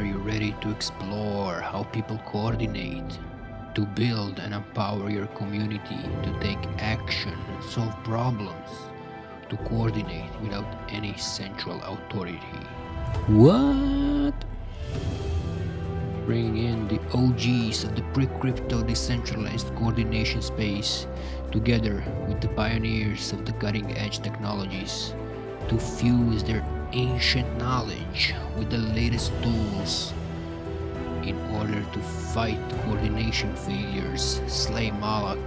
Are you ready to explore how people coordinate, to build and empower your community, to take action and solve problems, to coordinate without any central authority? What? Bringing in the OGs of the pre-crypto decentralized coordination space, together with the pioneers of the cutting-edge technologies, to fuse their ancient knowledge with the latest tools in order to fight coordination failures, slay Moloch,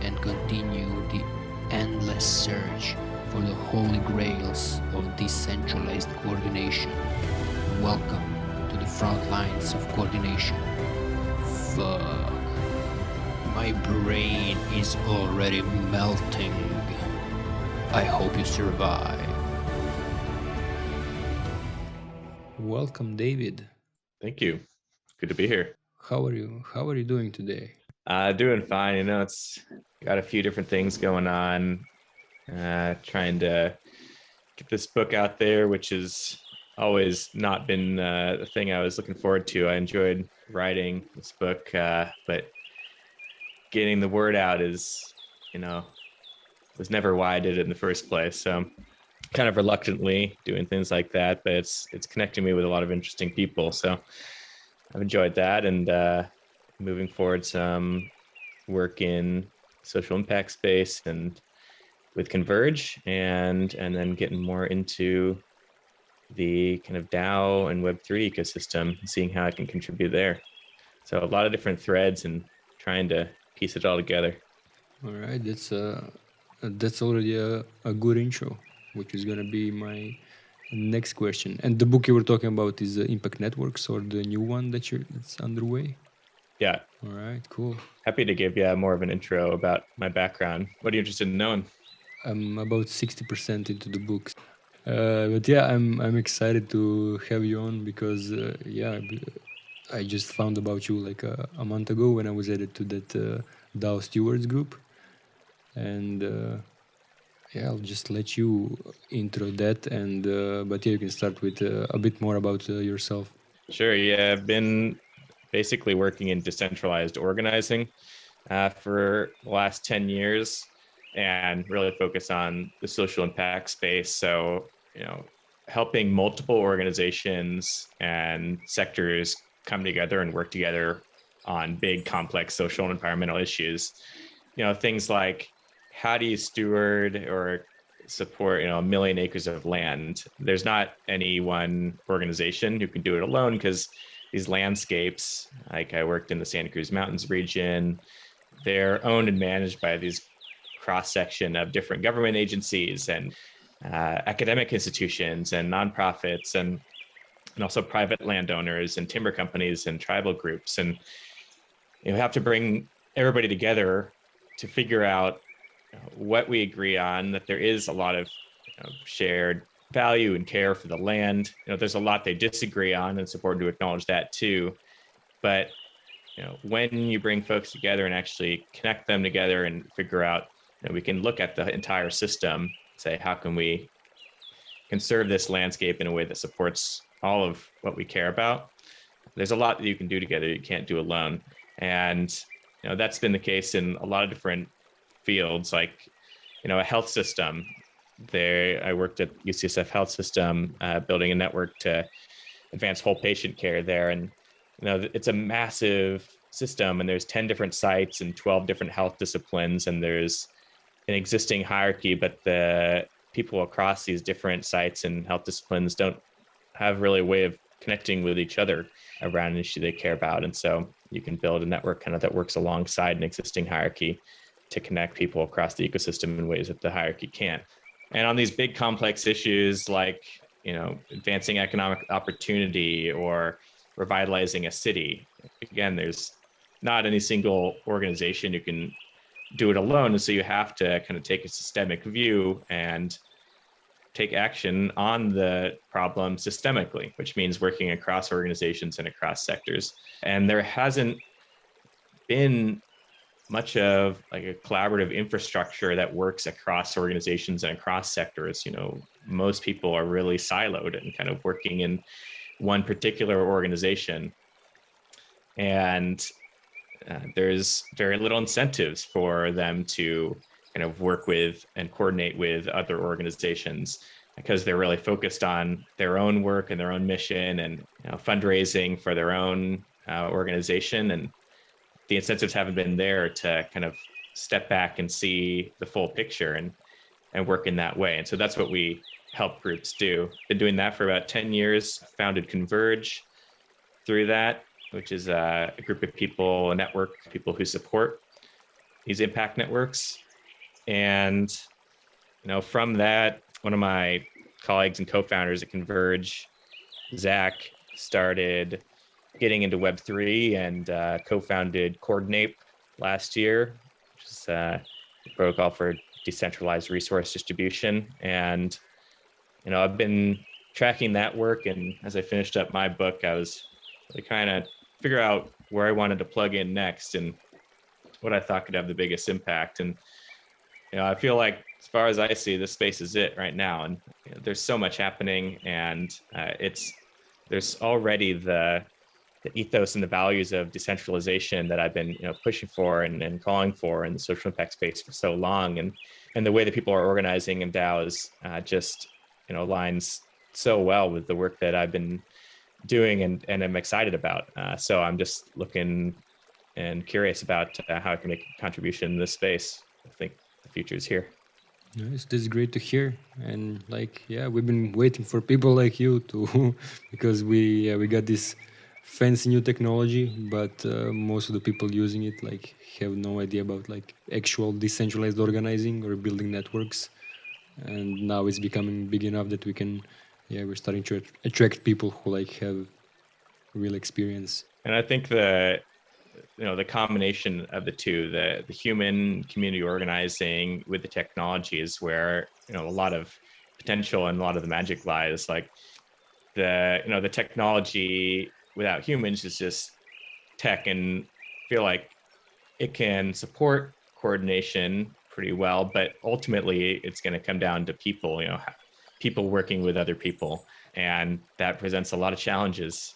and continue the endless search for the holy grails of decentralized coordination. Welcome to the front lines of coordination. Fuck. My brain is already melting. I hope you survive. Welcome, David. Thank you. Good to be here. How are you? How are you doing today? Doing fine. It's got a few different things going on. Trying to get this book out there, which has always not been the thing I was looking forward to. I enjoyed writing this book, but getting the word out is, was never why I did it in the first place. So kind of reluctantly doing things like that, but it's connecting me with a lot of interesting people. So I've enjoyed that, and moving forward some work in social impact space and with Converge, and then getting more into the kind of DAO and Web3 ecosystem, and seeing how I can contribute there. So a lot of different threads and trying to piece it all together. All right, that's already a good intro, which is gonna be my next question. And the book you were talking about is Impact Networks, or the new one that's underway? Yeah. All right, cool. Happy to give you more of an intro about my background. What are you interested in knowing? I'm about 60% into the books. But yeah, I'm excited to have you on because I just found about you like a month ago when I was added to that DAO Stewards group, and I'll just let you intro that, and but yeah, you can start with a bit more about yourself. Sure. Yeah, I've been basically working in decentralized organizing for the last 10 years, and really focus on the social impact space. So, helping multiple organizations and sectors come together and work together on big, complex social and environmental issues. Things like, how do you steward or support, 1 million acres of land? There's not any one organization who can do it alone, because these landscapes, like I worked in the Santa Cruz Mountains region, they're owned and managed by these cross-section of different government agencies and academic institutions and nonprofits, and also private landowners and timber companies and tribal groups. And you have to bring everybody together to figure out what we agree on, that there is a lot of shared value and care for the land. There's a lot they disagree on, and it's important to acknowledge that too. But when you bring folks together and actually connect them together and figure out, we can look at the entire system, say, how can we conserve this landscape in a way that supports all of what we care about? There's a lot that you can do together you can't do alone. And that's been the case in a lot of different fields, like a health system. I worked at UCSF Health System, building a network to advance whole patient care there. And it's a massive system, and there's 10 different sites and 12 different health disciplines, and there's an existing hierarchy, but the people across these different sites and health disciplines don't have really a way of connecting with each other around an issue they care about. And so you can build a network kind of that works alongside an existing hierarchy to connect people across the ecosystem in ways that the hierarchy can't. And on these big complex issues like, advancing economic opportunity or revitalizing a city, again, there's not any single organization who can do it alone. And so you have to kind of take a systemic view and take action on the problem systemically, which means working across organizations and across sectors. And there hasn't been much of like a collaborative infrastructure that works across organizations and across sectors. Most people are really siloed and kind of working in one particular organization. And there's very little incentives for them to kind of work with and coordinate with other organizations because they're really focused on their own work and their own mission and fundraising for their own organization. And the incentives haven't been there to kind of step back and see the full picture and work in that way. And so that's what we help groups do. Been doing that for about 10 years, founded Converge through that, which is a group of people, a network, people who support these impact networks. And, from that, one of my colleagues and co-founders at Converge, Zach, started getting into Web3 and co-founded Coordinate last year, which is a protocol for decentralized resource distribution. And, I've been tracking that work. And as I finished up my book, I was really kind of figure out where I wanted to plug in next and what I thought could have the biggest impact. And, I feel like as far as I see, this space is it right now. And there's so much happening, and there's already the ethos and the values of decentralization that I've been pushing for and calling for in the social impact space for so long, and the way that people are organizing in DAOs just aligns so well with the work that I've been doing and I'm excited about. So I'm just looking and curious about how I can make a contribution in this space. I think the future is here. Nice, that's great to hear. And we've been waiting for people like you to because we got this fancy new technology, but most of the people using it have no idea about actual decentralized organizing or building networks. And now it's becoming big enough that we're starting to attract people who have real experience. And I think the combination of the two, the human community organizing with the technology is where a lot of potential and a lot of the magic lies. Like the technology without humans is just tech, and feel like it can support coordination pretty well, but ultimately it's going to come down to people, people working with other people, and that presents a lot of challenges,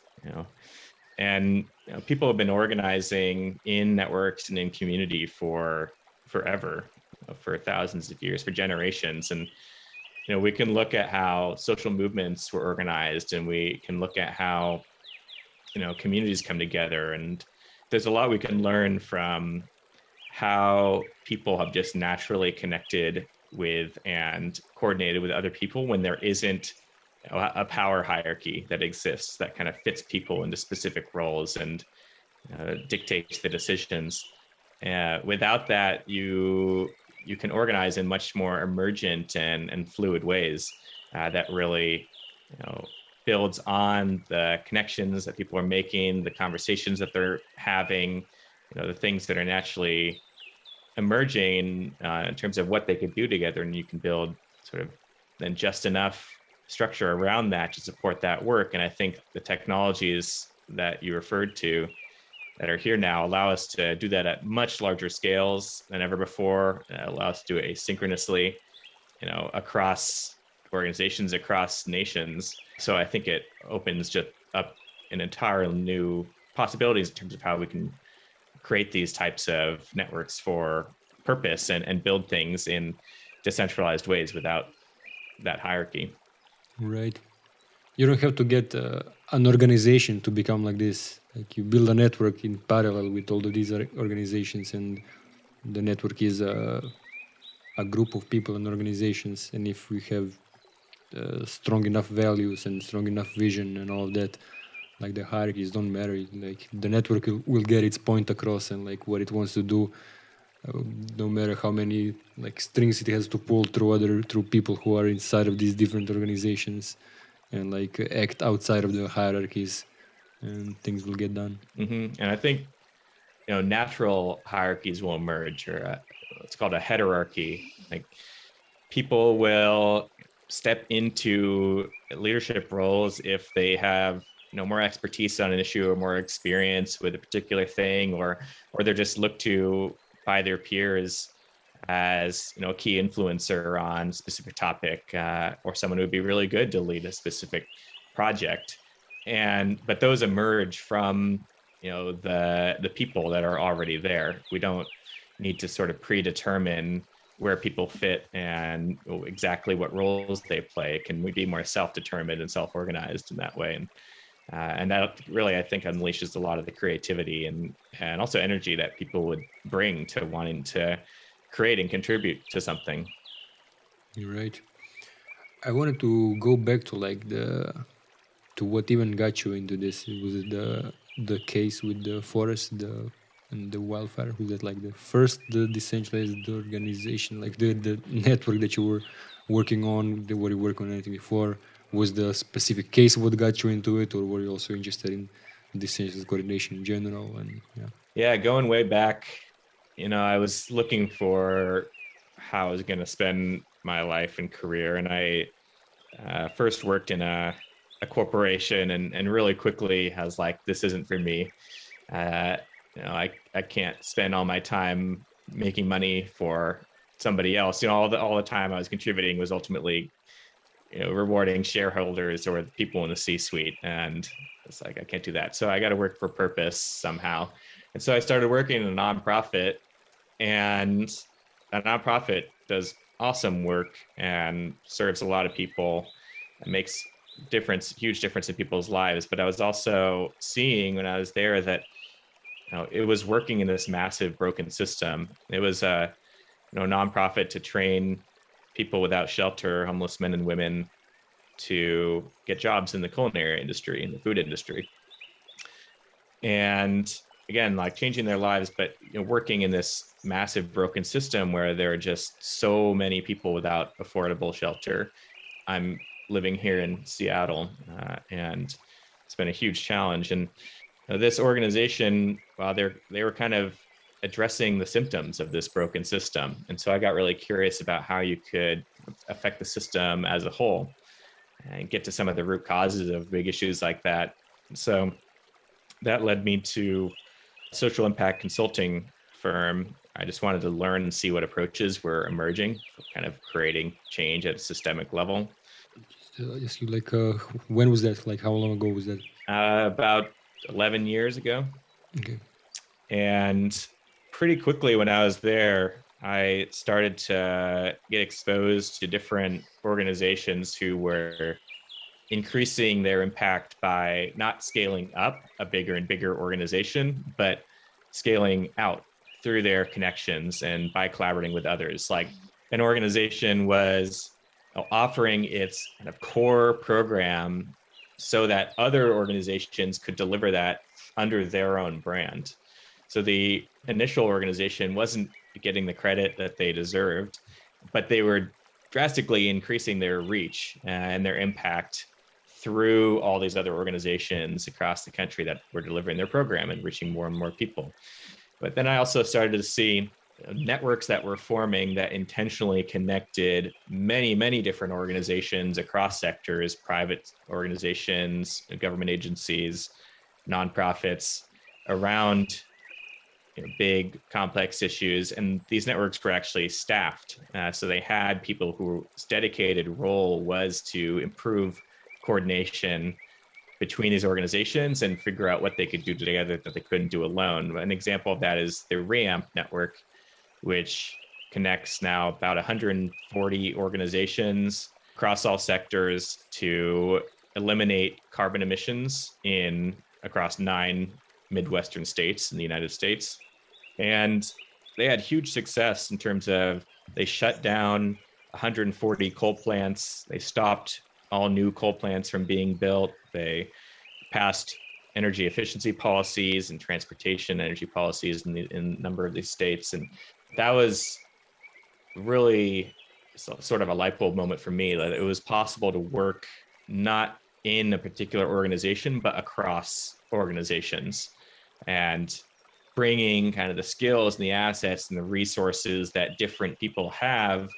and people have been organizing in networks and in community for forever, for thousands of years, for generations. And we can look at how social movements were organized, and we can look at how communities come together, and there's a lot we can learn from how people have just naturally connected with and coordinated with other people when there isn't a power hierarchy that exists that kind of fits people into specific roles and dictates the decisions. Without that, you can organize in much more emergent and fluid ways that really builds on the connections that people are making, the conversations that they're having, the things that are naturally emerging in terms of what they could do together. And you can build sort of then just enough structure around that to support that work. And I think the technologies that you referred to that are here now allow us to do that at much larger scales than ever before. Allow us to do it asynchronously, across organizations, across nations. So I think it opens just up an entirely new possibilities in terms of how we can create these types of networks for purpose and build things in decentralized ways without that hierarchy. Right. You don't have to get an organization to become like this. You build a network in parallel with all of these organizations, and the network is a group of people and organizations. And if we have strong enough values and strong enough vision and all of that, the hierarchies don't matter. The network will get its point across and what it wants to do, no matter how many strings it has to pull through people who are inside of these different organizations, and act outside of the hierarchies, and things will get done. Mm-hmm. And I think natural hierarchies will emerge, or it's called a heterarchy. People will step into leadership roles if they have more expertise on an issue or more experience with a particular thing, or they're just looked to by their peers as a key influencer on a specific topic, or someone who would be really good to lead a specific project. but those emerge from, the people that are already there. We don't need to sort of predetermine where people fit and exactly what roles they play. Can we be more self-determined and self-organized in that way? And that really, I think, unleashes a lot of the creativity and also energy that people would bring to wanting to create and contribute to something. You're right. I wanted to go back to to what even got you into this. Was it the case with the forest, and the wildfire? Was it like the decentralized organization, like the network that you were working on? Were you working on anything before? Was the specific case what got you into it, or were you also interested in decentralized coordination in general? And yeah. Yeah, going way back, I was looking for how I was going to spend my life and career, and I first worked in a corporation, and really quickly has like, this isn't for me. I can't spend all my time making money for somebody else. All the time I was contributing was ultimately, rewarding shareholders or the people in the C-suite, and it's like, I can't do that. So I got to work for purpose somehow. And so I started working in a nonprofit, and a nonprofit does awesome work and serves a lot of people and makes huge difference in people's lives. But I was also seeing when I was there that it was working in this massive broken system. It was a nonprofit to train people without shelter, homeless men and women, to get jobs in the culinary industry, in the food industry. And again, like changing their lives, but working in this massive broken system where there are just so many people without affordable shelter. I'm living here in Seattle, and it's been a huge challenge. And this organization, while they were kind of addressing the symptoms of this broken system. And so I got really curious about how you could affect the system as a whole and get to some of the root causes of big issues like that. So that led me to a social impact consulting firm. I just wanted to learn and see what approaches were emerging for kind of creating change at a systemic level. Just you when was that? Like how long ago was that? About 11 years ago. Okay. And pretty quickly when I was there, I started to get exposed to different organizations who were increasing their impact by not scaling up a bigger and bigger organization, but scaling out through their connections and by collaborating with others. Like an organization was offering its kind of core program so that other organizations could deliver that under their own brand. So the initial organization wasn't getting the credit that they deserved, but they were drastically increasing their reach and their impact through all these other organizations across the country that were delivering their program and reaching more and more people. But then I also started to see networks that were forming that intentionally connected many, many different organizations across sectors, private organizations, government agencies, nonprofits, around big complex issues. And these networks were actually staffed. So they had people whose dedicated role was to improve coordination between these organizations and figure out what they could do together that they couldn't do alone. An example of that is the REAMP network, which connects now about 140 organizations across all sectors to eliminate carbon emissions across 9 Midwestern states in the United States. And they had huge success in terms of they shut down 140 coal plants. They stopped all new coal plants from being built. They passed energy efficiency policies and transportation energy policies in a number of these states. And that was really sort of a light bulb moment for me, that it was possible to work not in a particular organization, but across organizations, and bringing kind of the skills and the assets and the resources that different people have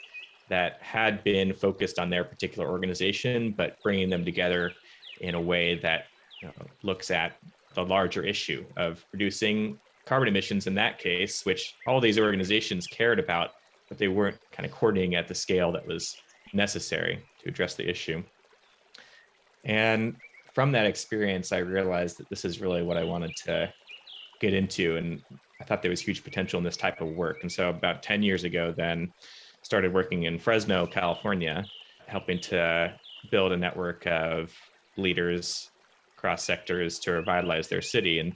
that had been focused on their particular organization, but bringing them together in a way that looks at the larger issue of reducing carbon emissions in that case, which all these organizations cared about, but they weren't kind of coordinating at the scale that was necessary to address the issue. And from that experience, I realized that this is really what I wanted to get into. And I thought there was huge potential in this type of work. And so about 10 years ago, then started working in Fresno, California, helping to build a network of leaders across sectors to revitalize their city. And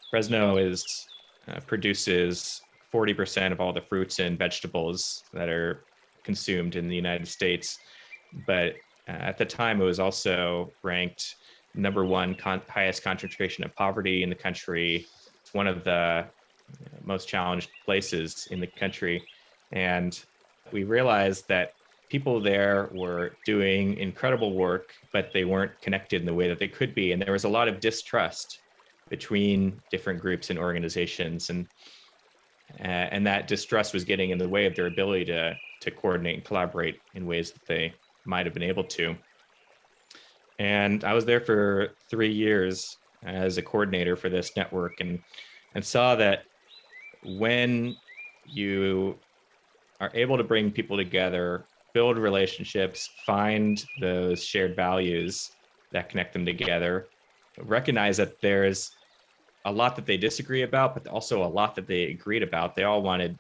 Fresno produces 40% of all the fruits and vegetables that are consumed in the United States. But at the time, it was also ranked number one highest concentration of poverty in the country. It's one of the most challenged places in the country. And we realized that people there were doing incredible work, but they weren't connected in the way that they could be. And there was a lot of distrust between different groups and organizations. And that distrust was getting in the way of their ability to coordinate and collaborate in ways that they might have been able to. And I was there for 3 years as a coordinator for this network, and saw that when you are able to bring people together, build relationships, find those shared values that connect them together, recognize that there's a lot that they disagree about, but also a lot that they agreed about. They all wanted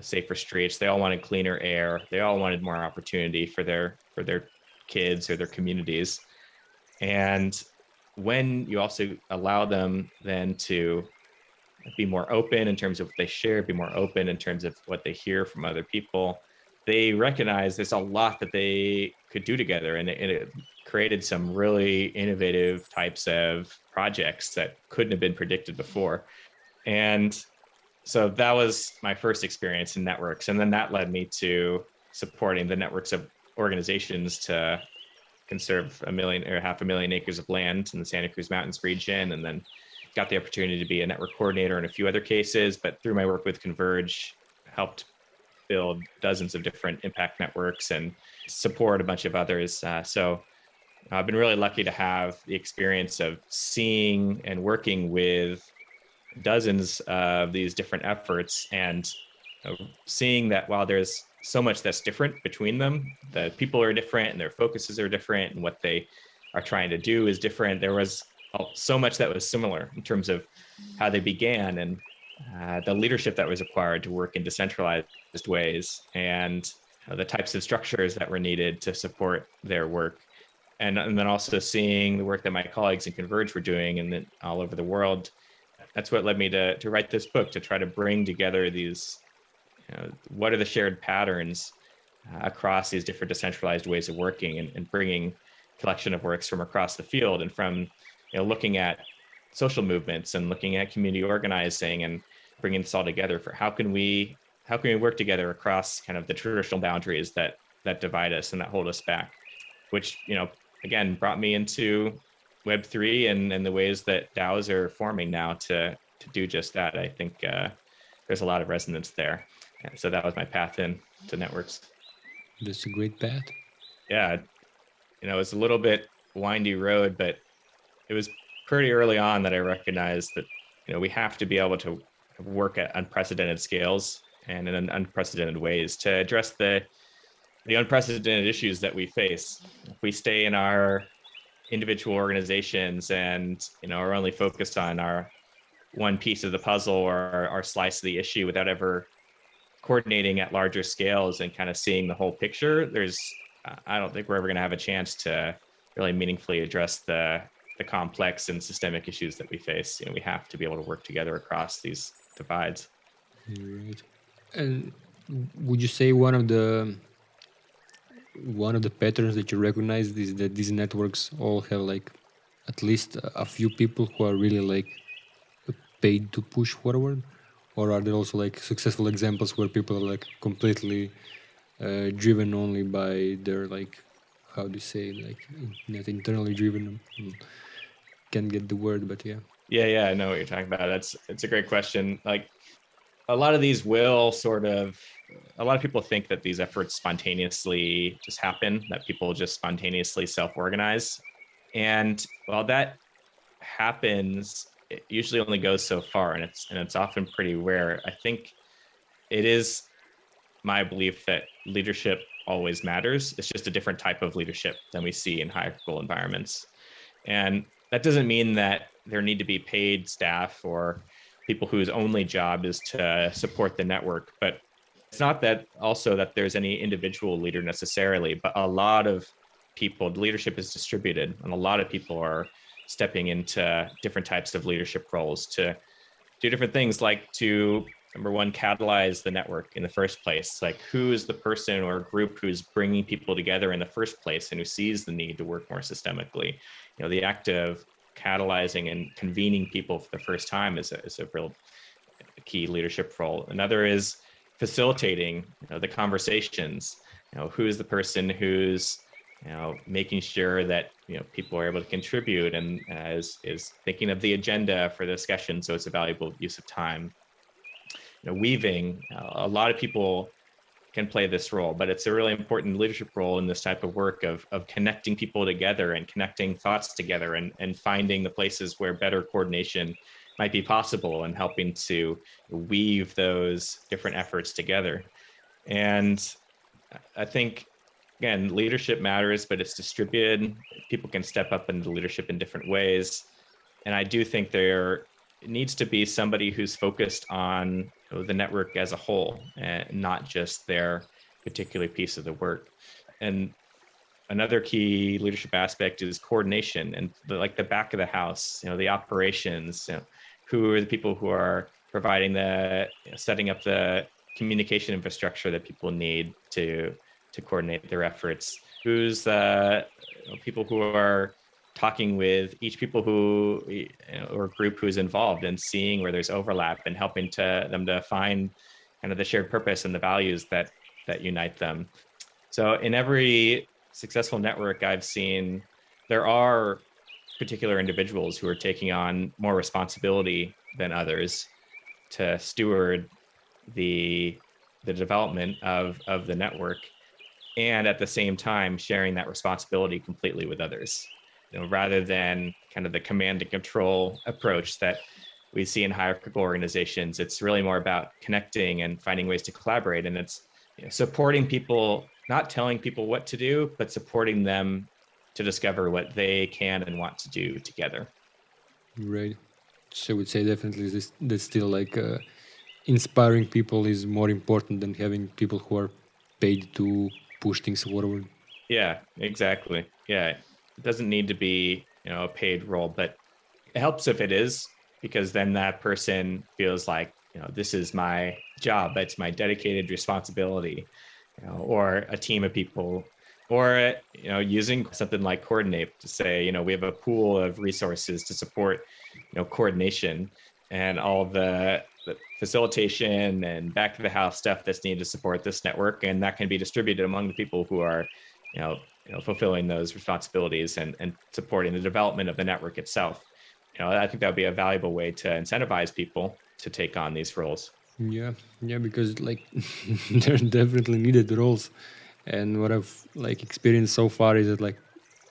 safer streets. They all wanted cleaner air. They all wanted more opportunity for their kids or their communities. And when you also allow them then to be more open in terms of what they share, be more open in terms of what they hear from other people, they recognize there's a lot that they could do together. And it created some really innovative types of projects that couldn't have been predicted before. And so that was my first experience in networks. And then that led me to supporting the networks of organizations to conserve 1 million or 500,000 acres of land in the Santa Cruz Mountains region, and then got the opportunity to be a network coordinator in a few other cases. But through my work with Converge, helped build dozens of different impact networks and support a bunch of others. So I've been really lucky to have the experience of seeing and working with dozens of these different efforts, and seeing that while there's so much that's different between them, the people are different and their focuses are different and what they are trying to do is different, there was so much that was similar in terms of how they began and the leadership that was required to work in decentralized ways, and the types of structures that were needed to support their work. And then also seeing the work that my colleagues in Converge were doing and then all over the world. That's what led me to write this book, to try to bring together these, what are the shared patterns across these different decentralized ways of working, and bringing collection of works from across the field, and from looking at social movements and looking at community organizing, and bringing this all together for how can we work together across kind of the traditional boundaries that divide us and that hold us back, which again brought me into Web3 and the ways that DAOs are forming now to do just that. I think there's a lot of resonance there. And so that was my path into networks. That's a great path. Yeah, it was a little bit windy road, but it was pretty early on that I recognized that we have to be able to work at unprecedented scales and in unprecedented ways to address the unprecedented issues that we face. If we stay in our individual organizations and are only focused on our one piece of the puzzle or our slice of the issue without ever coordinating at larger scales and kind of seeing the whole picture, I don't think we're ever going to have a chance to really meaningfully address the complex and systemic issues that we face. We have to be able to work together across these divides. Right. And would you say one of the patterns that you recognize is that these networks all have like at least a few people who are really like paid to push forward, or are there also like successful examples where people are like completely driven only by their like, how do you say, like not internally driven? Can't get the word, but yeah. Yeah, I know what you're talking about. It's a great question. Like a lot of these will a lot of people think that these efforts spontaneously just happen, that people just spontaneously self-organize. And while that happens, it usually only goes so far, and it's often pretty rare. I think it is my belief that leadership always matters. It's just a different type of leadership than we see in hierarchical environments. And that doesn't mean that there need to be paid staff or people whose only job is to support the network. But it's not that also that there's any individual leader necessarily, but a lot of people, leadership is distributed, and a lot of people are stepping into different types of leadership roles to do different things, like to, number one, catalyze the network in the first place. Like, who is the person or group who's bringing people together in the first place and who sees the need to work more systemically? You know, the act of catalyzing and convening people for the first time is a real key leadership role. Another is facilitating, the conversations. Who's the person who's making sure that people are able to contribute and is thinking of the agenda for the discussion, so it's a valuable use of time. Weaving, a lot of people can play this role, but it's a really important leadership role in this type of work of connecting people together and connecting thoughts together and finding the places where better coordination might be possible and helping to weave those different efforts together. And I think, again, leadership matters, but it's distributed. People can step up into leadership in different ways. And I do think there needs to be somebody who's focused on the network as a whole and not just their particular piece of the work. And another key leadership aspect is coordination and the back of the house, the operations, who are the people who are providing setting up the communication infrastructure that people need to coordinate their efforts. Who's the people who are talking with each people who or group who's involved and seeing where there's overlap and helping them to find kind of the shared purpose and the values that unite them. So in every successful network I've seen, there are particular individuals who are taking on more responsibility than others to steward the development of the network, and at the same time sharing that responsibility completely with others. Rather than kind of the command and control approach that we see in hierarchical organizations, it's really more about connecting and finding ways to collaborate. And it's supporting people, not telling people what to do, but supporting them to discover what they can and want to do together. Right. So I would say definitely that's still inspiring people is more important than having people who are paid to push things forward. Yeah, exactly. Yeah. It doesn't need to be, a paid role, but it helps if it is, because then that person feels like, this is my job, it's my dedicated responsibility, or a team of people, or, using something like Coordinate to say, we have a pool of resources to support, coordination and all the facilitation and back to the house stuff that's needed to support this network. And that can be distributed among the people who are, fulfilling those responsibilities and supporting the development of the network itself. I think that would be a valuable way to incentivize people to take on these roles. Yeah, because they're definitely needed roles. And what I've experienced so far is that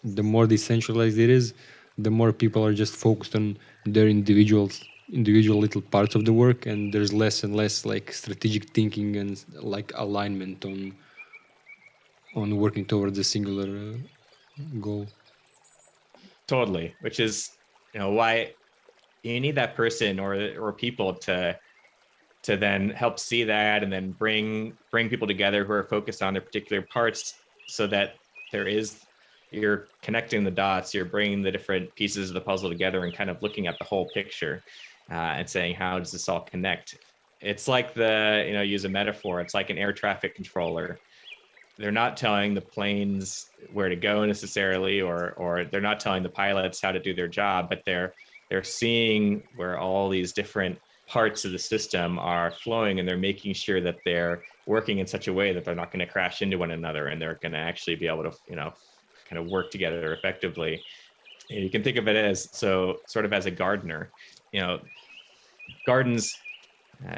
the more decentralized it is, the more people are just focused on their individual little parts of the work, and there's less and less strategic thinking and alignment on working towards a singular goal. Totally, which is why you need that person or people to then help see that and then bring people together who are focused on their particular parts, so that you're connecting the dots, you're bringing the different pieces of the puzzle together and kind of looking at the whole picture and saying, how does this all connect? It's like use a metaphor, it's like an air traffic controller. They're not telling the planes where to go necessarily, or they're not telling the pilots how to do their job, but they're seeing where all these different parts of the system are flowing, and they're making sure that they're working in such a way that they're not going to crash into one another, and they're going to actually be able to, kind of work together effectively. You can think of it as sort of as a gardener. Gardens,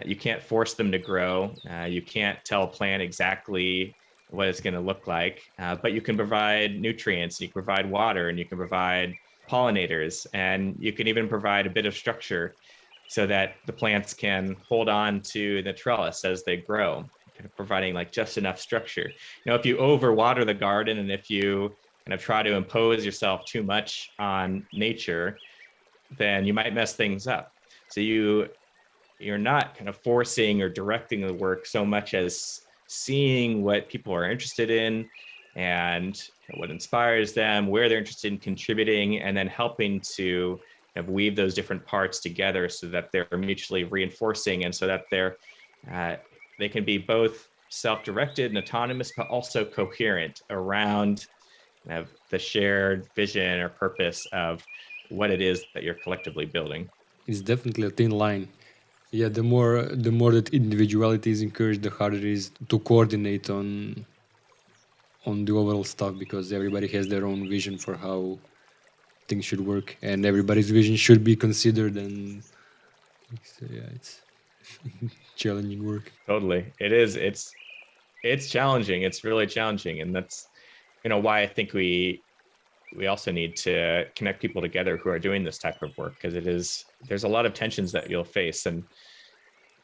you can't force them to grow. You can't tell a plant exactly what it's going to look like, but you can provide nutrients, you can provide water, and you can provide pollinators, and you can even provide a bit of structure so that the plants can hold on to the trellis as they grow. kind of providing like just enough structure. If you overwater the garden and if you kind of try to impose yourself too much on nature, then you might mess things up. So you're not kind of forcing or directing the work so much as seeing what people are interested in and what inspires them, where they're interested in contributing, and then helping to kind of weave those different parts together so that they're mutually reinforcing and so that they can be both self-directed and autonomous, but also coherent around kind of the shared vision or purpose of what it is that you're collectively building. It's definitely a thin line. Yeah, the more that individuality is encouraged, the harder it is to coordinate on the overall stuff, because everybody has their own vision for how things should work, and everybody's vision should be considered. And so, yeah, it's challenging work. Totally, it is. It's challenging. It's really challenging, and that's why I think we also need to connect people together who are doing this type of work, because there's a lot of tensions that you'll face, and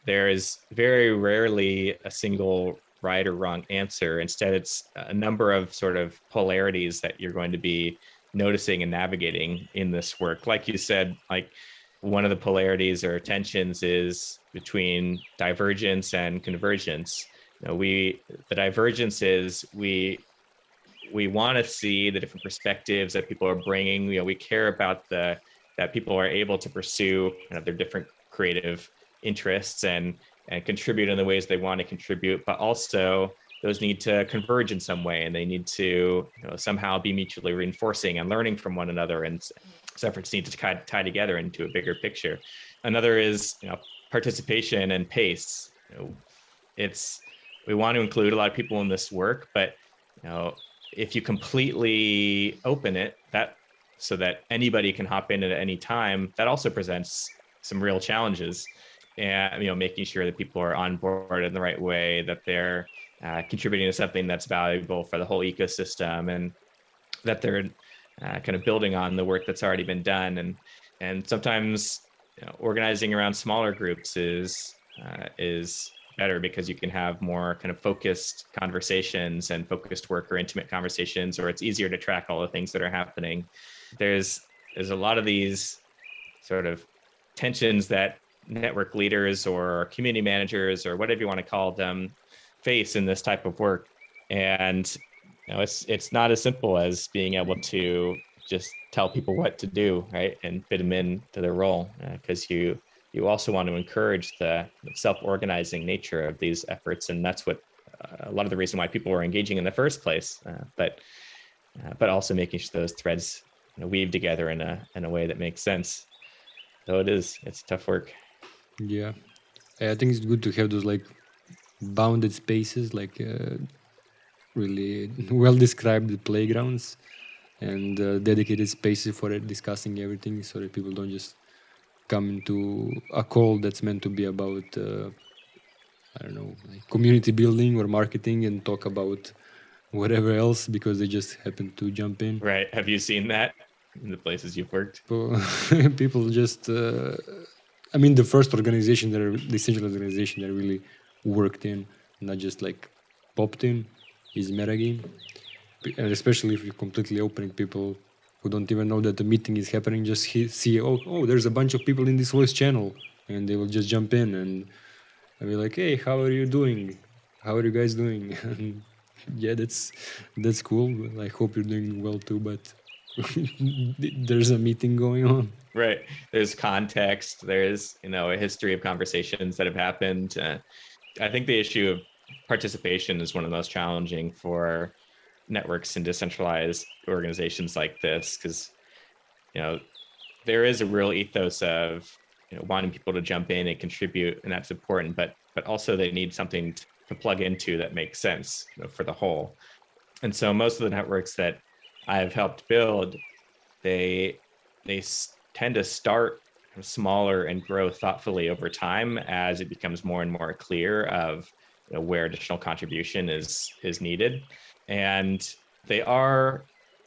there is very rarely a single right or wrong answer. Instead, it's a number of sort of polarities that you're going to be noticing and navigating in this work. Like you said, like one of the polarities or tensions is between divergence and convergence. The divergence is we want to see the different perspectives that people are bringing. We care about that people are able to pursue kind of their different creative interests and contribute in the ways they want to contribute, but also those need to converge in some way, and they need to somehow be mutually reinforcing and learning from one another, and so efforts need to tie together into a bigger picture. Another is participation and pace. We want to include a lot of people in this work, but if you completely open it so that anybody can hop in at any time, that also presents some real challenges. And making sure that people are on board in the right way, that they're contributing to something that's valuable for the whole ecosystem, and that they're kind of building on the work that's already been done. And sometimes organizing around smaller groups is better, because you can have more kind of focused conversations and focused work or intimate conversations, or it's easier to track all the things that are happening. There's a lot of these sort of tensions that network leaders or community managers or whatever you want to call them face in this type of work. And it's not as simple as being able to just tell people what to do, right, and fit them into their role, because you also want to encourage the self-organizing nature of these efforts, and that's what a lot of the reason why people were engaging in the first place. But also making sure those threads weave together in a way that makes sense. So it's tough work. Yeah, I think it's good to have those like bounded spaces, like really well described playgrounds, and dedicated spaces for discussing everything, so that people don't just come into a call that's meant to be about I don't know, like community building or marketing, and talk about whatever else because they just happen to jump in. Right. Have you seen that in the places you've worked? People just the first organization decentralized organization that really worked in, not just like popped in, is Metagame. And especially if you're completely opening, people who don't even know that the meeting is happening just see, oh, there's a bunch of people in this voice channel, and they will just jump in and be like, hey, how are you doing? How are you guys doing? And yeah, that's cool. I hope you're doing well too, but there's a meeting going on. Right. There's context. There's, a history of conversations that have happened. I think the issue of participation is one of the most challenging for networks and decentralized organizations like this, because, there is a real ethos of, wanting people to jump in and contribute, and that's important, but also they need something to plug into that makes sense for the whole. And so most of the networks that I've helped build, they tend to start smaller and grow thoughtfully over time as it becomes more and more clear of where additional contribution is needed. And they are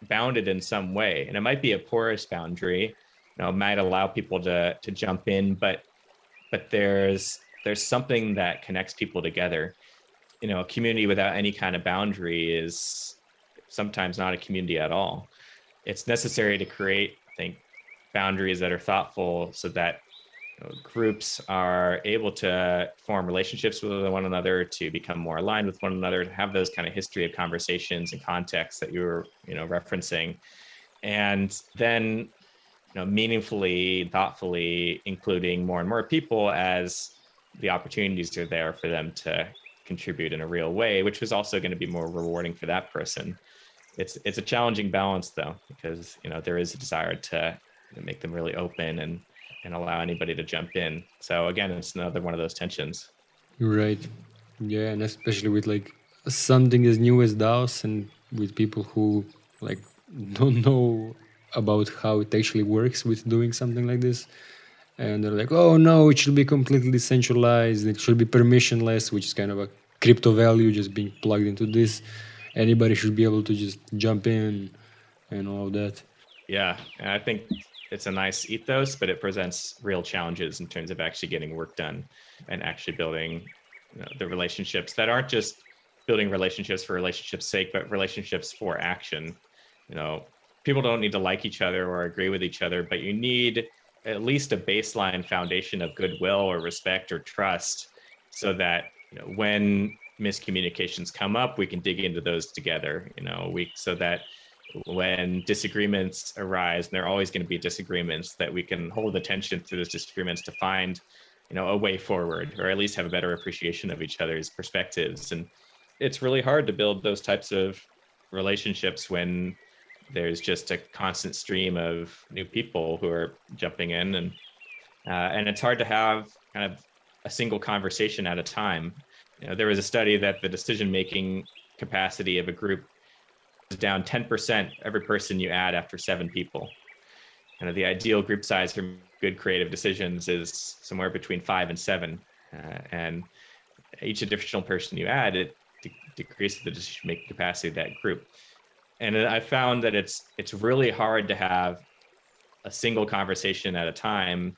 bounded in some way, and it might be a porous boundary, might allow people to jump in, but there's something that connects people together. a community without any kind of boundary is sometimes not a community at all. It's necessary to create, I think, boundaries that are thoughtful so that groups are able to form relationships with one another, to become more aligned with one another, to have those kind of history of conversations and context that you were, referencing. And then, meaningfully, thoughtfully including more and more people as the opportunities are there for them to contribute in a real way, which was also going to be more rewarding for that person. It's a challenging balance though, because there is a desire to make them really open and allow anybody to jump in. So again, it's another one of those tensions. Right. Yeah, and especially with like something as new as DAOs and with people who like don't know about how it actually works with doing something like this. And they're like, oh no, it should be completely decentralized. It should be permissionless, which is kind of a crypto value just being plugged into this. Anybody should be able to just jump in and all of that. Yeah, and I think it's a nice ethos, but it presents real challenges in terms of actually getting work done and actually building the relationships that aren't just building relationships for relationships' sake, but relationships for action. People don't need to like each other or agree with each other, but you need at least a baseline foundation of goodwill or respect or trust, so that when miscommunications come up, we can dig into those together. So that when disagreements arise, and there are always going to be disagreements, that we can hold attention to those disagreements to find a way forward, or at least have a better appreciation of each other's perspectives. And it's really hard to build those types of relationships when there's just a constant stream of new people who are jumping in, and it's hard to have kind of a single conversation at a time. There was a study that the decision-making capacity of a group is down 10% every person you add after 7 people. The ideal group size for good creative decisions is somewhere between 5 and 7. And each additional person you add, it decreases the decision-making capacity of that group. And I found that it's really hard to have a single conversation at a time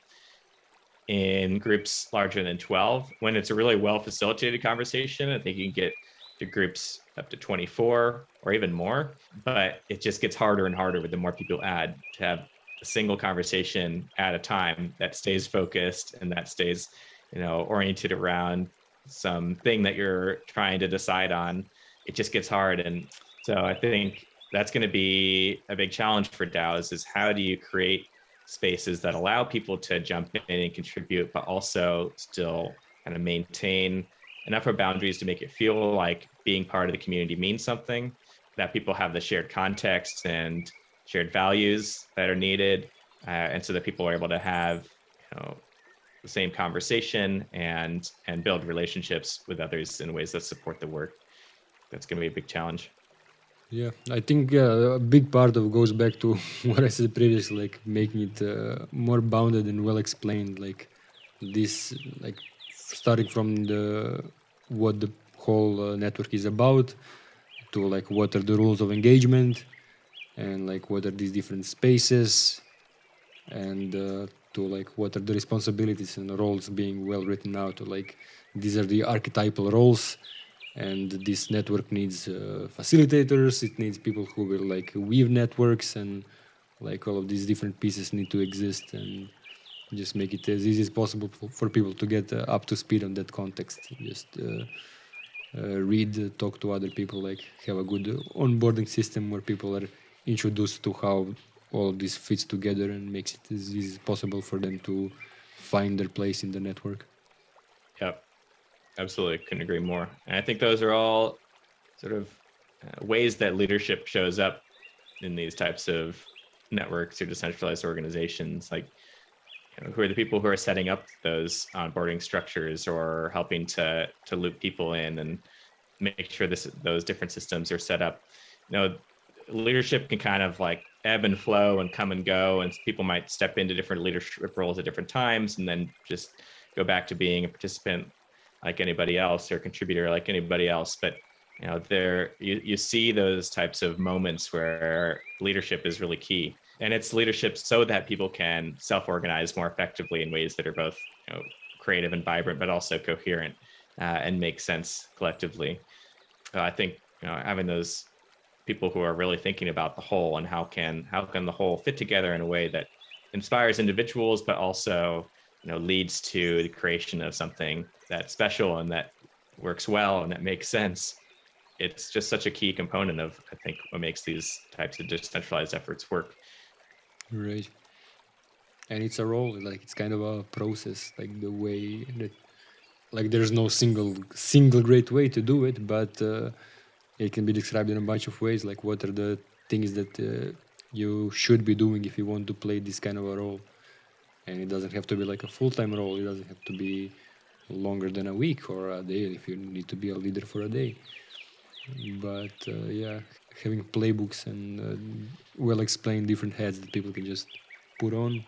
in groups larger than 12. When it's a really well-facilitated conversation, I think you can get to groups up to 24 or even more, but it just gets harder and harder with the more people add, to have a single conversation at a time that stays focused and that stays, oriented around something that you're trying to decide on. It just gets hard. And so I think that's going to be a big challenge for DAOs, is how do you create spaces that allow people to jump in and contribute, but also still kind of maintain enough of boundaries to make it feel like being part of the community means something, that people have the shared context and shared values that are needed, and so that people are able to have the same conversation and build relationships with others in ways that support the work. That's going to be a big challenge. Yeah, I think a big part of goes back to what I said previously, like making it more bounded and well explained, like this, like starting from what the whole network is about, to like what are the rules of engagement, and like what are these different spaces, and to like what are the responsibilities and the roles being well written out. To like these are the archetypal roles. And this network needs facilitators. It needs people who will like weave networks, and like all of these different pieces need to exist, and just make it as easy as possible for people to get up to speed on that context. Just read, talk to other people, like have a good onboarding system where people are introduced to how all of this fits together, and makes it as easy as possible for them to find their place in the network. Yep. Absolutely. Couldn't agree more. And I think those are all sort of ways that leadership shows up in these types of networks or decentralized organizations. Like, who are the people who are setting up those onboarding structures, or helping to loop people in and make sure those different systems are set up. Leadership can kind of like ebb and flow and come and go, and people might step into different leadership roles at different times, and then just go back to being a participant like anybody else, or contributor like anybody else. But you see those types of moments where leadership is really key, and it's leadership so that people can self-organize more effectively in ways that are both creative and vibrant, but also coherent. and make sense collectively. I think having those people who are really thinking about the whole and how can the whole fit together in a way that inspires individuals, but also leads to the creation of something that's special and that works well and that makes sense. It's just such a key component of, I think, what makes these types of decentralized efforts work. Right. And it's a role, like it's kind of a process, like the way that, like there's no single great way to do it, but it can be described in a bunch of ways. Like what are the things that you should be doing if you want to play this kind of a role, and it doesn't have to be like a full-time role. It doesn't have to be longer than a week or a day if you need to be a leader for a day. But yeah, having playbooks and well explained different heads that people can just put on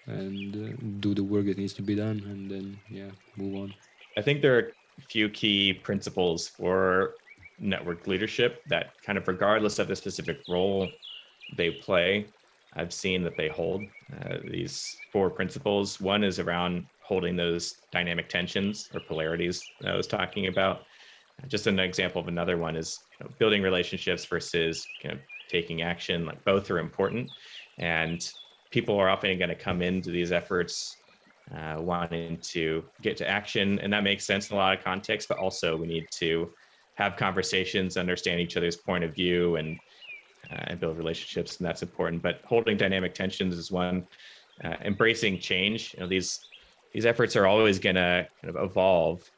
and do the work that needs to be done, and then move on. I think there are a few key principles for network leadership that kind of, regardless of the specific role they play, I've seen that they hold these 4 principles. One is around holding those dynamic tensions or polarities that I was talking about. Just an example of another one is building relationships versus taking action. Like, both are important, and people are often going to come into these efforts wanting to get to action, and that makes sense in a lot of contexts, but also we need to have conversations, understand each other's point of view, and build relationships, and that's important. But holding dynamic tensions is one. Embracing change. These efforts are always going to kind of evolve.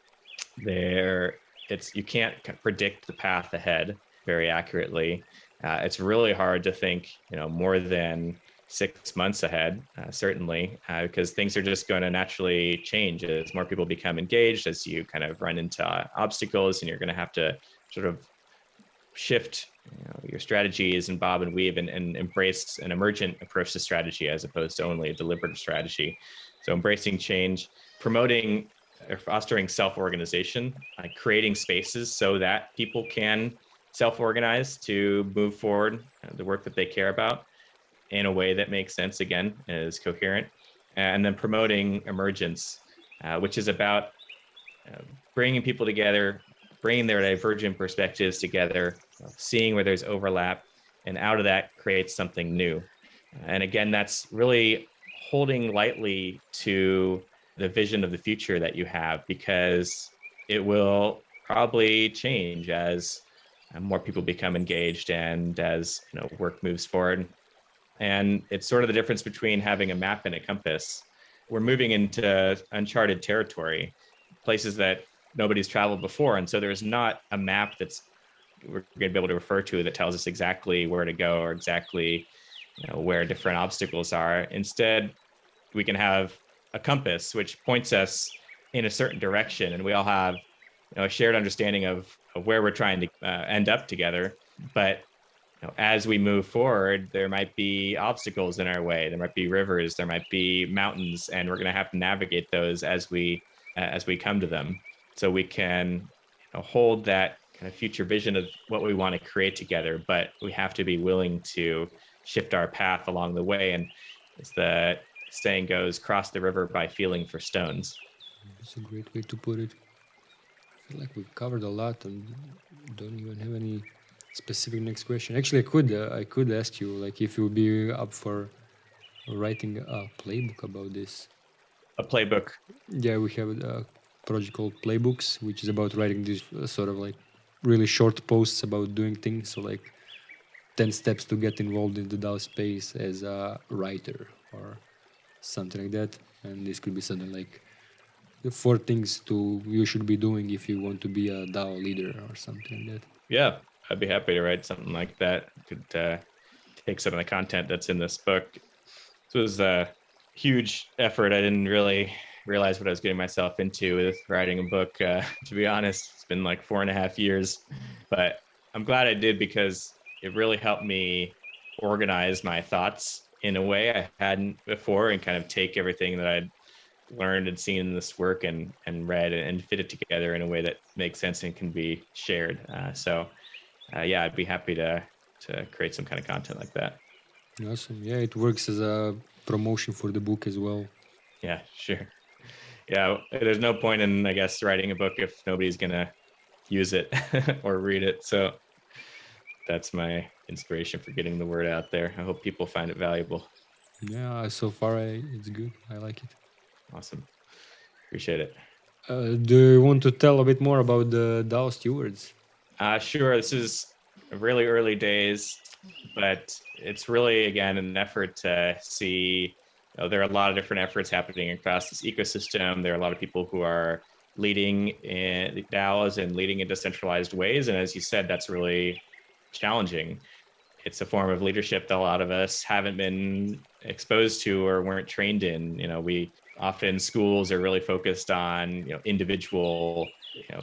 You can't predict the path ahead very accurately. It's really hard to think more than 6 months ahead, certainly, because things are just going to naturally change as more people become engaged, as you kind of run into obstacles, and you're going to have to sort of shift your strategies and bob and weave and embrace an emergent approach to strategy as opposed to only a deliberative strategy. So embracing change, promoting or fostering self-organization, creating spaces so that people can self-organize to move forward the work that they care about in a way that makes sense, again, is coherent. And then promoting emergence, which is about bringing people together, bringing their divergent perspectives together, seeing where there's overlap, and out of that creates something new. And again, that's really holding lightly to the vision of the future that you have, because it will probably change as more people become engaged and as work moves forward. And it's sort of the difference between having a map and a compass. We're moving into uncharted territory, places that nobody's traveled before. And so there's not a map that's we're going to be able to refer to that tells us exactly where to go or exactly where different obstacles are. Instead, we can have a compass which points us in a certain direction, and we all have a shared understanding of where we're trying to end up together. But as we move forward, there might be obstacles in our way. There might be rivers, there might be mountains, and we're going to have to navigate those as we come to them. So we can hold that kind of future vision of what we want to create together, but we have to be willing to shift our path along the way. And as the saying goes, cross the river by feeling for stones. That's a great way to put it. I feel like we've covered a lot and don't even have any specific next question. Actually, I could ask you, like, if you would be up for writing a playbook about this. A playbook? Yeah, we have a project called Playbooks, which is about writing these sort of like really short posts about doing things. So like 10 steps to get involved in the DAO space as a writer or something like that. And this could be something like the 4 things you should be doing if you want to be a DAO leader or something like that. Yeah, I'd be happy to write something like that. Could take some of the content that's in this book. This was a huge effort. I didn't really realize what I was getting myself into with writing a book. To be honest, it's been like 4.5 years, but I'm glad I did, because it really helped me organize my thoughts in a way I hadn't before, and kind of take everything that I'd learned and seen in this work and read and fit it together in a way that makes sense and can be shared. Yeah, I'd be happy to create some kind of content like that. Awesome. Yeah, it works as a promotion for the book as well. Yeah, sure. Yeah, there's no point in, I guess, writing a book if nobody's gonna use it or read it. So that's my inspiration for getting the word out there. I hope people find it valuable. Yeah, so far it's good. I like it. Awesome. Appreciate it. Do you want to tell a bit more about the DAO stewards? Sure. This is really early days, but it's really, again, an effort to see, there are a lot of different efforts happening across this ecosystem. There are a lot of people who are leading in DAOs and leading in decentralized ways. And as you said, that's really challenging. It's a form of leadership that a lot of us haven't been exposed to or weren't trained in. We often, schools are really focused on, individual,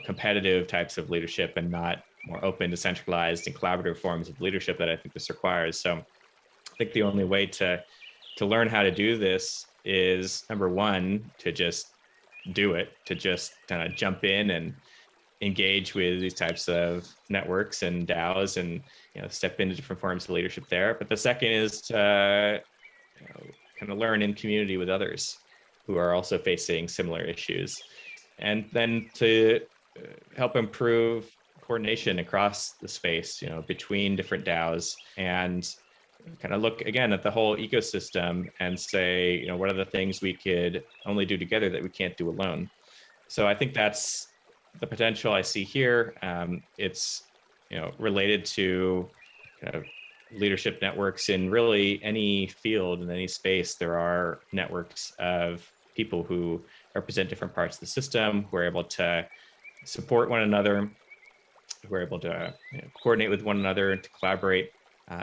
competitive types of leadership and not more open, decentralized, and collaborative forms of leadership that I think this requires. So I think the only way to learn how to do this is, number one, to just do it, to just kind of jump in and engage with these types of networks and DAOs and step into different forms of leadership there. But the second is to kind of learn in community with others who are also facing similar issues, and then to help improve coordination across the space, between different DAOs, and kind of look again at the whole ecosystem and say, what are the things we could only do together that we can't do alone. So I think that's the potential I see here. It's related to kind of leadership networks in really any field, in any space. There are networks of people who represent different parts of the system, who are able to support one another, who are able to coordinate with one another, to collaborate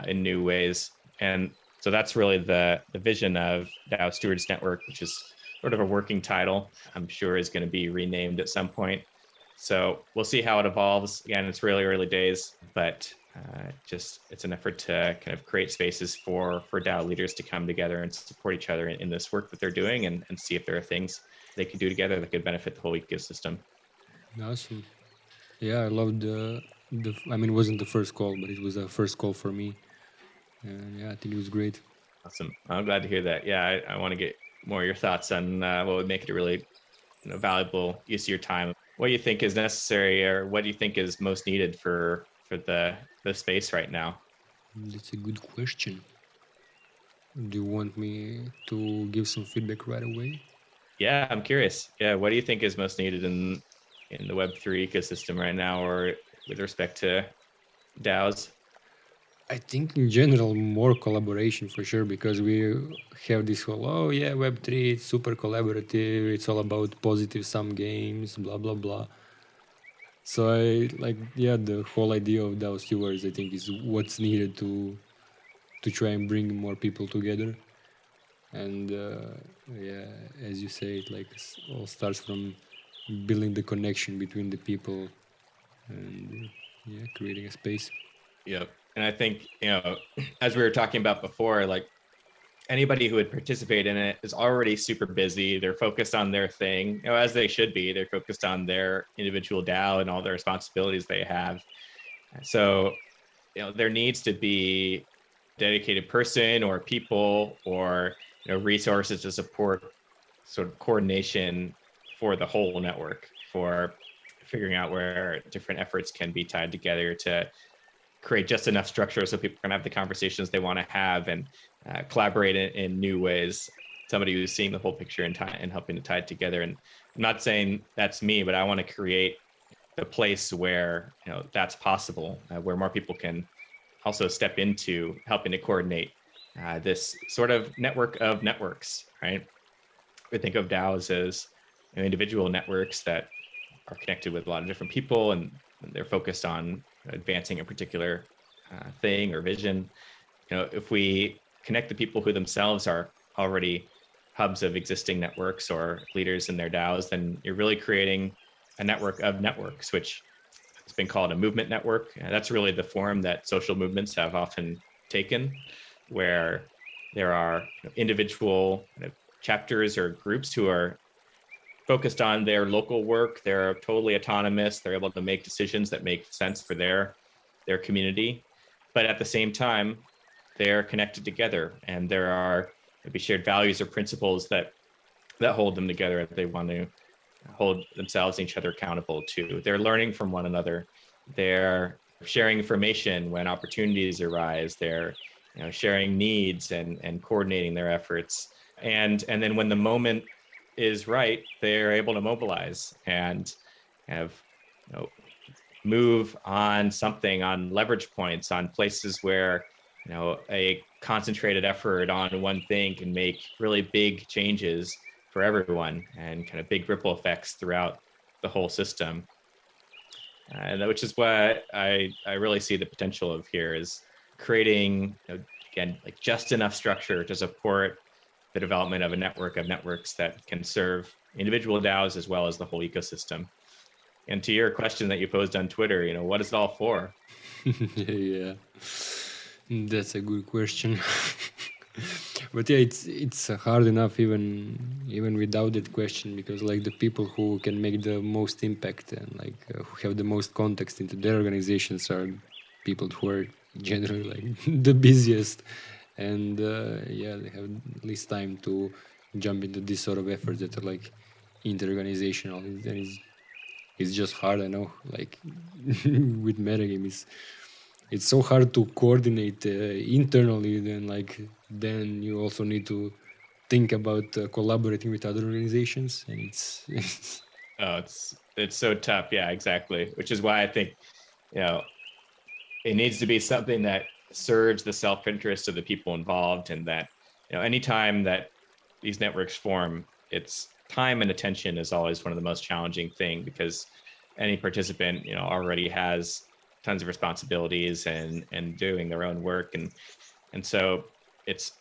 in new ways. And so that's really the vision of DAO Stewards Network, which is sort of a working title. I'm sure is going to be renamed at some point. So we'll see how it evolves. Again, it's really early days, but it's an effort to kind of create spaces for DAO leaders to come together and support each other in this work that they're doing, and see if there are things they could do together that could benefit the whole ecosystem. Awesome. Yeah, I loved I mean, it wasn't the first call, but it was a first call for me. And yeah, I think it was great. Awesome. I'm glad to hear that. Yeah, I want to get more of your thoughts on what would make it a really valuable use of your time. What do you think is necessary, or what do you think is most needed for the space right now? That's a good question. Do you want me to give some feedback right away? Yeah, I'm curious. Yeah, what do you think is most needed in the Web3 ecosystem right now, or with respect to DAOs? I think in general more collaboration for sure, because we have this whole, oh yeah, Web3, it's super collaborative, it's all about positive sum games, blah blah blah. So I like, yeah, the whole idea of DAO stewards, I think, is what's needed to try and bring more people together. And yeah, as you say, it like all starts from building the connection between the people and yeah, creating a space. Yep. And I think, as we were talking about before, like anybody who would participate in it is already super busy. They're focused on their thing, as they should be. They're focused on their individual DAO and all the responsibilities they have. So, there needs to be dedicated person or people or resources to support sort of coordination for the whole network, for figuring out where different efforts can be tied together to create just enough structure so people can have the conversations they want to have, and collaborate in new ways. Somebody who's seeing the whole picture and helping to tie it together. And I'm not saying that's me, but I want to create a place where that's possible, where more people can also step into helping to coordinate this sort of network of networks, right? We think of DAOs as individual networks that are connected with a lot of different people, and they're focused on advancing a particular thing or vision. If we connect the people who themselves are already hubs of existing networks or leaders in their DAOs, then you're really creating a network of networks, which has been called a movement network. And that's really the form that social movements have often taken, where there are individual chapters or groups who are focused on their local work. They're totally autonomous. They're able to make decisions that make sense for their community. But at the same time, they're connected together, and there are maybe shared values or principles that that hold them together, that they want to hold themselves and each other accountable to. They're learning from one another. They're sharing information when opportunities arise. They're sharing needs and coordinating their efforts. And then when the moment is right, they're able to mobilize and have move on something, on leverage points, on places where a concentrated effort on one thing can make really big changes for everyone and kind of big ripple effects throughout the whole system. And which is what I really see the potential of here, is creating, again, like just enough structure to support the development of a network of networks that can serve individual DAOs as well as the whole ecosystem. And to your question that you posed on Twitter, what is it all for? Yeah, that's a good question. But yeah, it's hard enough even without that question, because like the people who can make the most impact and like who have the most context into their organizations are people who are generally like the busiest, and yeah, they have least time to jump into this sort of efforts that are like inter-organizational, and it's just hard. I know, like with metagame, it's so hard to coordinate internally. Then you also need to think about collaborating with other organizations, and it's Oh, it's so tough. Yeah, exactly. Which is why I think it needs to be something that serves the self-interest of the people involved, and that anytime that these networks form, it's time and attention is always one of the most challenging thing, because any participant already has tons of responsibilities and doing their own work, and so it's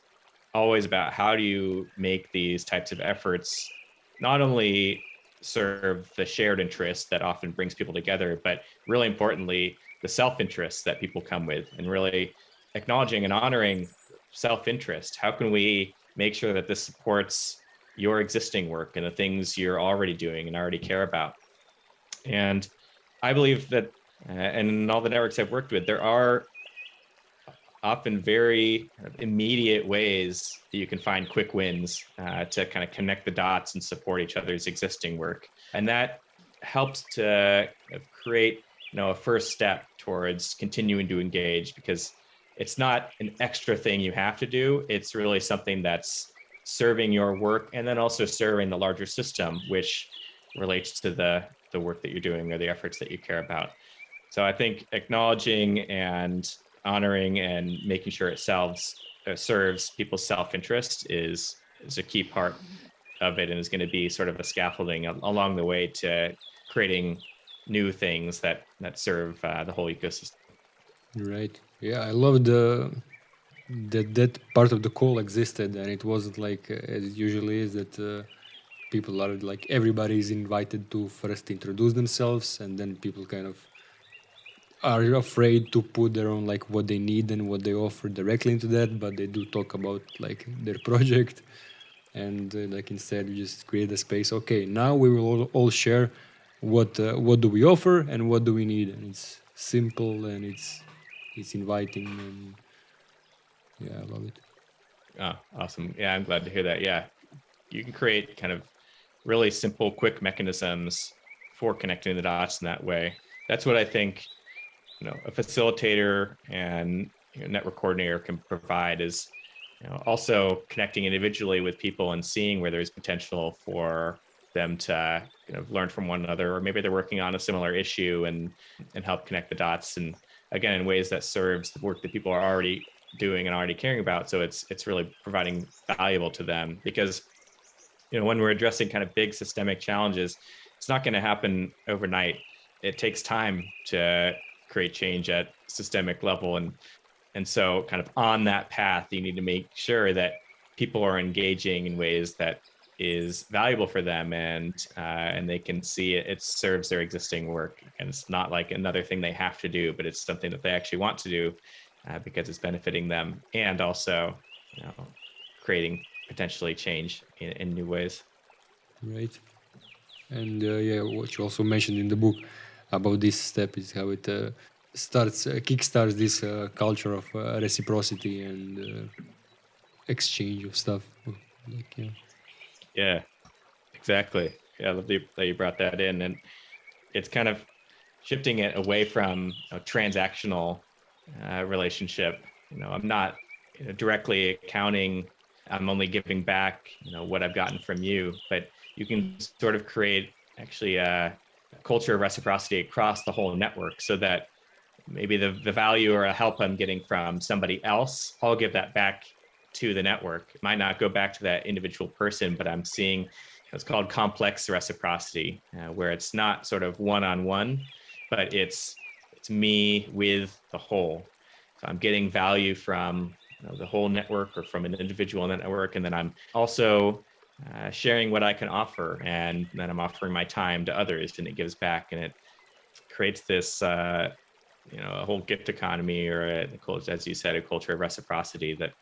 always about how do you make these types of efforts not only serve the shared interest that often brings people together, but really importantly, the self-interest that people come with, and really acknowledging and honoring self-interest. How can we make sure that this supports your existing work and the things you're already doing and already care about? And I believe that, and in all the networks I've worked with, there are often very immediate ways that you can find quick wins to kind of connect the dots and support each other's existing work. And that helps to create a first step towards continuing to engage, because it's not an extra thing you have to do. It's really something that's serving your work and then also serving the larger system, which relates to the work that you're doing or the efforts that you care about. So I think acknowledging and honoring and making sure it serves people's self-interest is a key part of it, and is going to be sort of a scaffolding along the way to creating new things that serve the whole ecosystem. right. Yeah, I love that part of the call existed, and it wasn't like as it usually is, that people are like, everybody is invited to first introduce themselves, and then people kind of are afraid to put their own, like what they need and what they offer directly into that, but they do talk about like their project, and like instead we just create a space. Okay, now we will all share what do we offer and what do we need, and it's simple and it's inviting, and yeah, I love it. Oh, awesome. Yeah, I'm glad to hear that. Yeah, you can create kind of really simple, quick mechanisms for connecting the dots in that way. That's what I think a facilitator and network coordinator can provide, is also connecting individually with people and seeing where there's potential for them to learn from one another, or maybe they're working on a similar issue and help connect the dots, and again in ways that serves the work that people are already doing and already caring about. So it's really providing valuable to them, because when we're addressing kind of big systemic challenges, it's not going to happen overnight. It takes time to create change at systemic level, and so kind of on that path, you need to make sure that people are engaging in ways that is valuable for them, and they can see it serves their existing work, and it's not like another thing they have to do, but it's something that they actually want to do because it's benefiting them, and also creating potentially change in new ways. Right. And yeah, what you also mentioned in the book about this step is how it kickstarts this culture of reciprocity and exchange of stuff. Like, yeah. Yeah, Exactly. Yeah, I love that you brought that in. And it's kind of shifting it away from a transactional relationship. I'm not directly accounting. I'm only giving back, what I've gotten from you. But you can sort of create actually a culture of reciprocity across the whole network, so that maybe the value or a help I'm getting from somebody else, I'll give that back to the network. It might not go back to that individual person, but I'm seeing it's called complex reciprocity, where it's not sort of one-on-one, but it's me with the whole. So I'm getting value from the whole network or from an individual in the network, and then I'm also sharing what I can offer, and then I'm offering my time to others, and it gives back, and it creates this a whole gift economy, or as you said, a culture of reciprocity that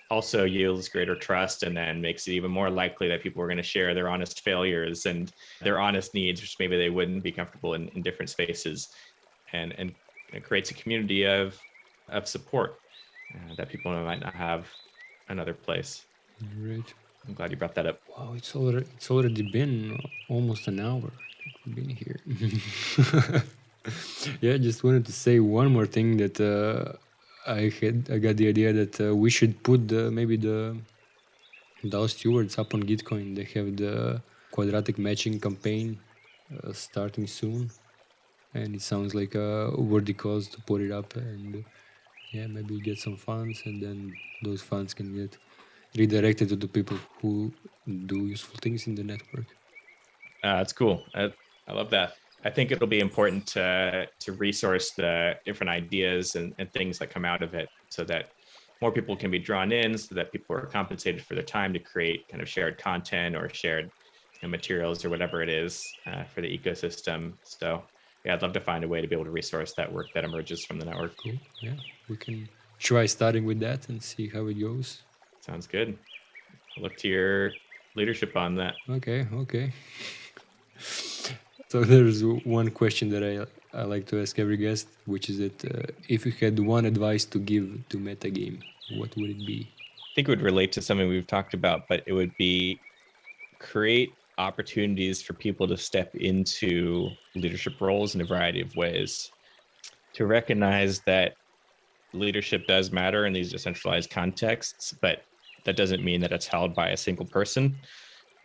also yields greater trust, and then makes it even more likely that people are going to share their honest failures and their honest needs, which maybe they wouldn't be comfortable in different spaces, and it creates a community of support that people might not have another place. Right. I'm glad you brought that up. Wow, it's already been almost an hour we've been here. Yeah, I just wanted to say one more thing, that I got the idea that we should put maybe the DAO stewards up on Gitcoin. They have the quadratic matching campaign starting soon, and it sounds like a worthy cause to put it up, and yeah, maybe get some funds, and then those funds can get redirected to the people who do useful things in the network. That's cool. I love that. I think it'll be important to resource the different ideas and things that come out of it, so that more people can be drawn in, so that people are compensated for their time to create kind of shared content or shared materials or whatever it is for the ecosystem. So yeah, I'd love to find a way to be able to resource that work that emerges from the network. Cool. Yeah, we can try starting with that and see how it goes. Sounds good. I'll look to your leadership on that. Okay. So there's one question that I like to ask every guest, which is that if you had one advice to give to metagame, what would it be? I think it would relate to something we've talked about, but it would be create opportunities for people to step into leadership roles in a variety of ways, to recognize that leadership does matter in these decentralized contexts, but that doesn't mean that it's held by a single person.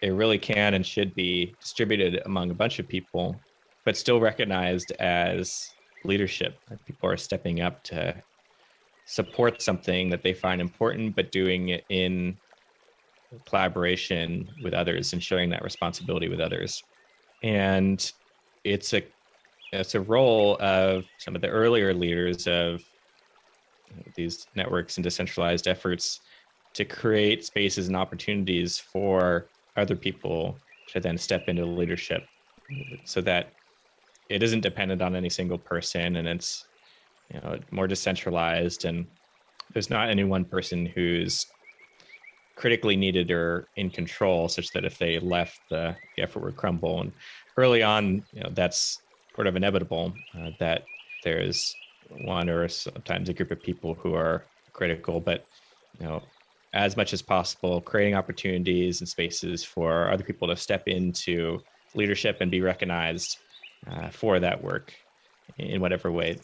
It really can and should be distributed among a bunch of people, but still recognized as leadership. People are stepping up to support something that they find important, but doing it in collaboration with others and sharing that responsibility with others. And it's a role of some of the earlier leaders of these networks and decentralized efforts to create spaces and opportunities for other people to then step into leadership, so that it isn't dependent on any single person, and it's more decentralized, and there's not any one person who's critically needed or in control, such that if they left, the effort would crumble. And early on, that's sort of inevitable, that there's one or sometimes a group of people who are critical, but as much as possible, creating opportunities and spaces for other people to step into leadership and be recognized for that work in whatever way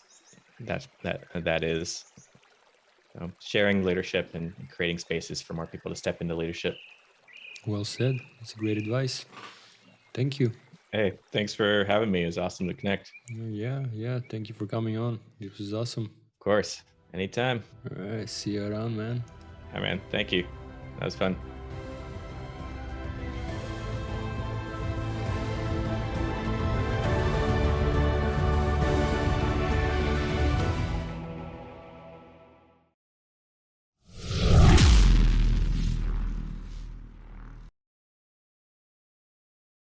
that is. So sharing leadership and creating spaces for more people to step into leadership. Well said. That's great advice. Thank you. Hey, thanks for having me. It was awesome to connect. Yeah. Thank you for coming on. This was awesome. Of course. Anytime. All right. See you around, man. All right, man. Thank you. That was fun.